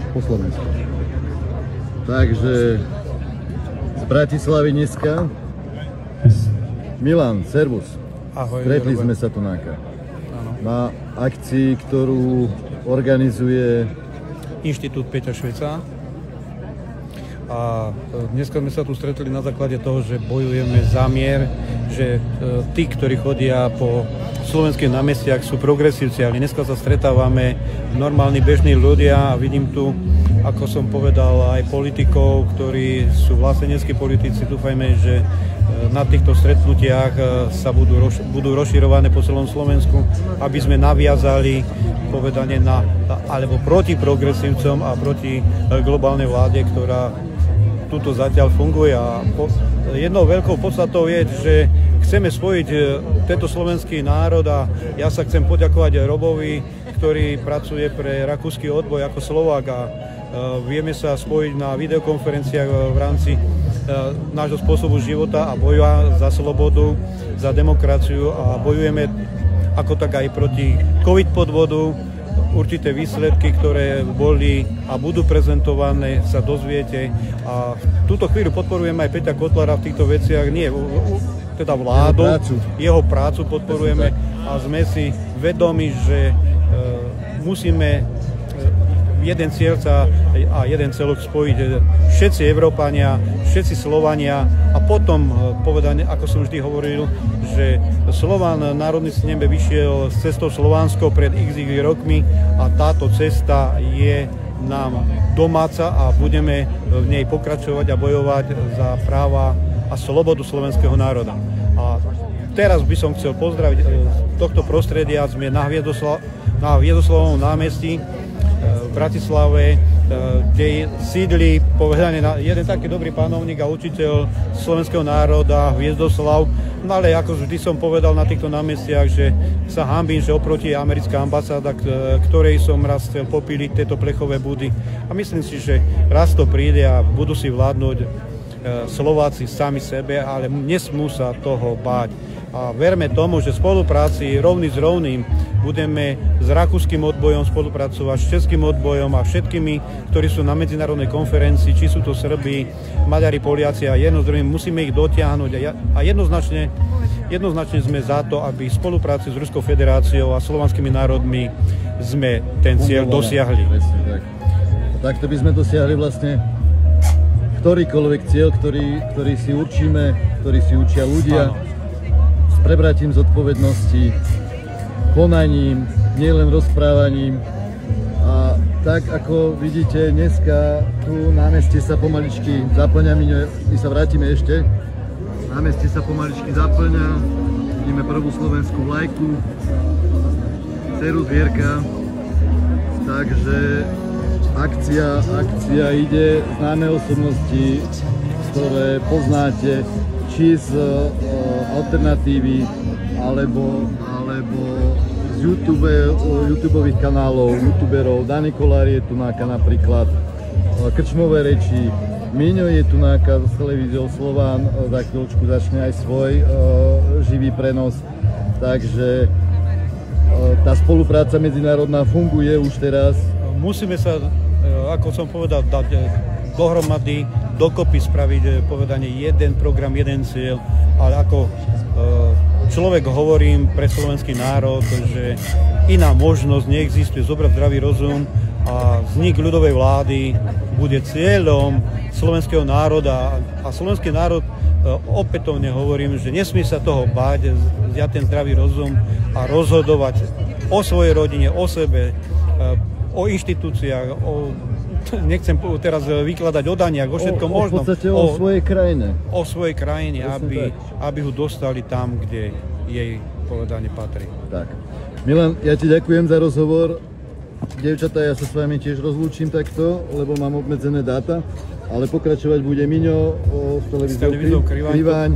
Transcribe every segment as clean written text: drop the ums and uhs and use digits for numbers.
po Slovensku. Takže z Bratislavy dneska. Milan, servus. Ahoj. Stretli sme sa tu na akcii, ktorú organizuje Inštitút Peťa Šveca. A dneska sme sa tu stretli na základe toho, že bojujeme za mier, že tí, ktorí chodia po slovenských námestiach, sú progresívci, ale dneska sa stretávame normálni bežní ľudia a vidím tu, ako som povedal, aj politikov, ktorí sú vlasteneckí politici. Dúfajme, že na týchto stretnutiach sa budú rozširované po celom Slovensku, aby sme naviazali povedanie alebo proti progresívcom a proti globálnej vláde, ktorá tuto zatiaľ funguje. A jednou veľkou podstatou je, že chceme spojiť tento slovenský národ a ja sa chcem poďakovať Robovi, ktorý pracuje pre rakúsky odboj ako Slovák a vieme sa spojiť na videokonferenciách v rámci nášho spôsobu života a boja za slobodu, za demokraciu a bojujeme ako tak aj proti COVID podvodu. Určité výsledky, ktoré boli a budú prezentované, sa dozviete. A v túto chvíľu podporujeme aj Peťa Kotlára v týchto veciach, nie teda vládu, jeho prácu podporujeme a sme si vedomi, že musíme jeden cieľ a jeden celok spojiť všetci Európania, všetci Slovania a potom povedať, ako som vždy hovoril, že Slován národný snem vyšiel s cestou slovanskou pred x rokmi a táto cesta je nám domáca a budeme v nej pokračovať a bojovať za práva a slobodu slovenského národa. A teraz by som chcel pozdraviť z tohto prostredia, sme na Viedoslavovom námestí v Bratislave, kde sídli povedané jeden taký dobrý panovník a učiteľ slovenského národa Hviezdoslav. No ale ako vždy som povedal na týchto námestiach, že sa hanbím, že oproti americká ambasáda, ktorej som raz chcel popíliť tieto plechové budy. A myslím si, že raz to príde a budú si vládnuť Slováci sami sebe, ale nesmú sa toho báť. A verme tomu, že v spolupráci rovný s rovným budeme s rakúskym odbojom spolupracovať, s českým odbojom a všetkými, ktorí sú na medzinárodnej konferencii, či sú to Srbi, Maďari, Poliaci a jedno s druhým, musíme ich dotiahnuť a jednoznačne sme za to, aby v spolupráci s Ruskou federáciou a slovanskými národmi sme ten cieľ dosiahli. Tak. Takto by sme dosiahli vlastne ktorýkoľvek cieľ, ktorý si určíme, ktorý si učia ľudia. Áno. Prebratím zodpovednosti, konaním, nielen rozprávaním. A tak ako vidíte, dneska tu námestie sa pomaličky zaplňa, my sa vrátime ešte. Námestie sa pomaličky zaplňa, vidíme prvú slovenskú vlajku, dceru zvierka, takže akcia ide, známe osobnosti, ktoré poznáte, či z alternatívy, alebo z YouTubeových kanálov, youtuberov. Dani Kolár je tu napríklad, Krčmové reči, Miňo je tu z televíziou Slován, za chvíľočku začne aj svoj živý prenos, takže tá spolupráca medzinárodná funguje už teraz. Musíme sa, ako som povedal, dať dohromady, dokopy spraviť povedanie jeden program, jeden cieľ, ale ako človek hovorím pre slovenský národ, že iná možnosť neexistuje, zobrať zdravý rozum a vznik ľudovej vlády bude cieľom slovenského národa a slovenský národ, opätovne hovorím, že nesmie sa toho báť, vziať ten zdravý rozum a rozhodovať o svojej rodine, o sebe, o inštitúciách, nechcem teraz vykladať o daniach, o všetkom možnom. V podstate o svojej krajine. O svojej krajine, aby ho dostali tam, kde jej povedanie patrí. Tak. Milan, ja ti ďakujem za rozhovor. Dievčatá, ja sa s vami tiež rozlúčim takto, lebo mám obmedzené dáta, ale pokračovať bude Miňo s televíziou Kriváň.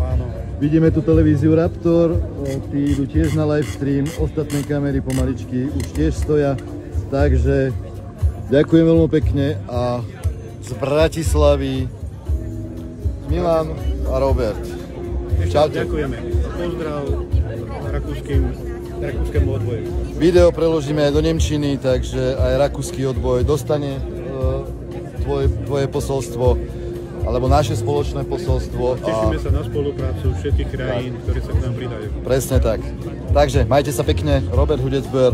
Vidíme tu televíziu Raptor, tí idú tiež na livestream, ostatné kamery pomaličky už tiež stoja, takže ďakujem veľmi pekne a z Bratislavy Milan a Robert. Čaute. Ďakujeme. Pozdrav rakúskému odboju. Video preložíme aj do nemčiny, takže aj rakúsky odboj dostane tvoje posolstvo, alebo naše spoločné posolstvo. Tešíme sa na spoluprácu všetkých krajín, ktoré sa k nám pridajú. Presne tak. Takže majte sa pekne, Robert Hudecber.